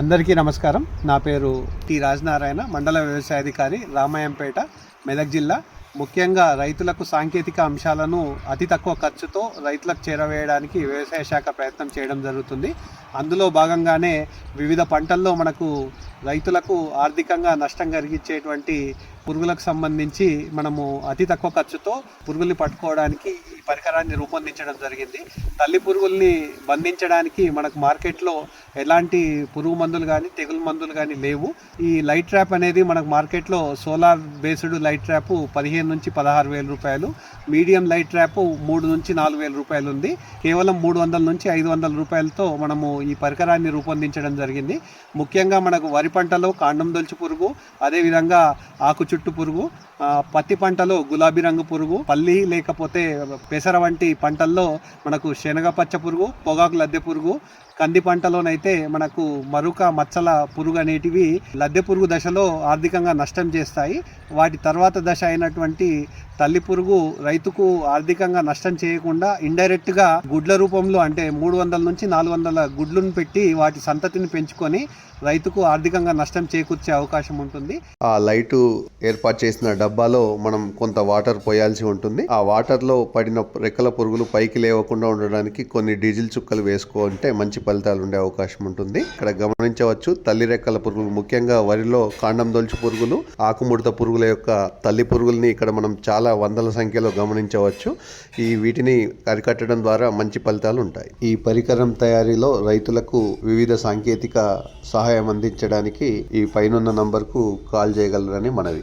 అందరికీ నమస్కారం. నా పేరు టి రాజనారాయణ, మండల వ్యవసాయాధికారి, రామాయంపేట, మెదక్ జిల్లా. ముఖ్యంగా రైతులకు సాంకేతిక అంశాలను అతి తక్కువ ఖర్చుతో రైతులకు చేరవేయడానికి వ్యవసాయ శాఖ ప్రయత్నం చేయడం జరుగుతుంది. అందులో భాగంగానే వివిధ పంటల్లో మనకు రైతులకు ఆర్థికంగా నష్టం కలిగించేటువంటి పురుగులకు సంబంధించి మనము అతి తక్కువ ఖర్చుతో పురుగుల్ని పట్టుకోవడానికి ఈ పరికరాన్ని రూపొందించడం జరిగింది. తల్లి పురుగుల్ని బంధించడానికి మనకు మార్కెట్లో ఎలాంటి పురుగు మందులు కానీ తెగులు మందులు కానీ లేవు. ఈ లైట్ ట్రాప్ అనేది మనకు మార్కెట్లో సోలార్ బేస్డ్ లైట్ ట్రాప్ 15 నుంచి 16,000 రూపాయలు, మీడియం లైట్ ట్రాప్ 3 నుంచి 4,000 రూపాయలు ఉంది. కేవలం 300 నుంచి 500 రూపాయలతో మనము ఈ పరికరాన్ని రూపొందించడం జరిగింది. ముఖ్యంగా మనకు వరి పంటలో కాండం దొలుచు పురుగు, అదేవిధంగా ఆకు చుట్టు పురుగు, పత్తి పంటలో గులాబీ రంగు పురుగు, పల్లి లేకపోతే పెసర వంటి పంటల్లో మనకు శనగ పచ్చ పురుగు, పొగాకు లద్దె పురుగు, కంది పంటలోనైతే మనకు మరుక మచ్చల పురుగు అనేటివి లద్దె పురుగు దశలో ఆర్థికంగా నష్టం చేస్తాయి. వాటి తర్వాత దశ అయినటువంటి తల్లి పురుగు రైతుకు ఆర్థికంగా నష్టం చేయకుండా ఇండైరెక్ట్గా గుడ్ల రూపంలో అంటే 300 నుంచి 400 గుడ్లను పెట్టి వాటి సంతతిని పెంచుకొని రైతుకు ఆర్థికంగా నష్టం చేకూర్చే అవకాశం ఉంటుంది. ఆ లైటు ఏర్పాటు చేసిన డబ్బాలో మనం కొంత వాటర్ పోయాల్సి ఉంటుంది. ఆ వాటర్లో పడిన రెక్కల పురుగులు పైకి లేవకుండా ఉండడానికి కొన్ని డీజిల్ చుక్కలు వేసుకుంటే మంచి ఫలితాలు ఉండే అవకాశం ఉంటుంది. ఇక్కడ గమనించవచ్చు, తల్లి రెక్కల పురుగులు, ముఖ్యంగా వరిలో కాండం దొలుచు పురుగులు, ఆకుముడత పురుగుల యొక్క తల్లి పురుగుల్ని ఇక్కడ మనం చాలా వందల సంఖ్యలో గమనించవచ్చు. వీటిని అరికట్టడం ద్వారా మంచి ఫలితాలు ఉంటాయి. ఈ పరికరం తయారీలో రైతులకు వివిధ సాంకేతిక సహాయం అందించడానికి ఈ పైనున్న నంబర్కు కాల్ చేయగలరని మనవి.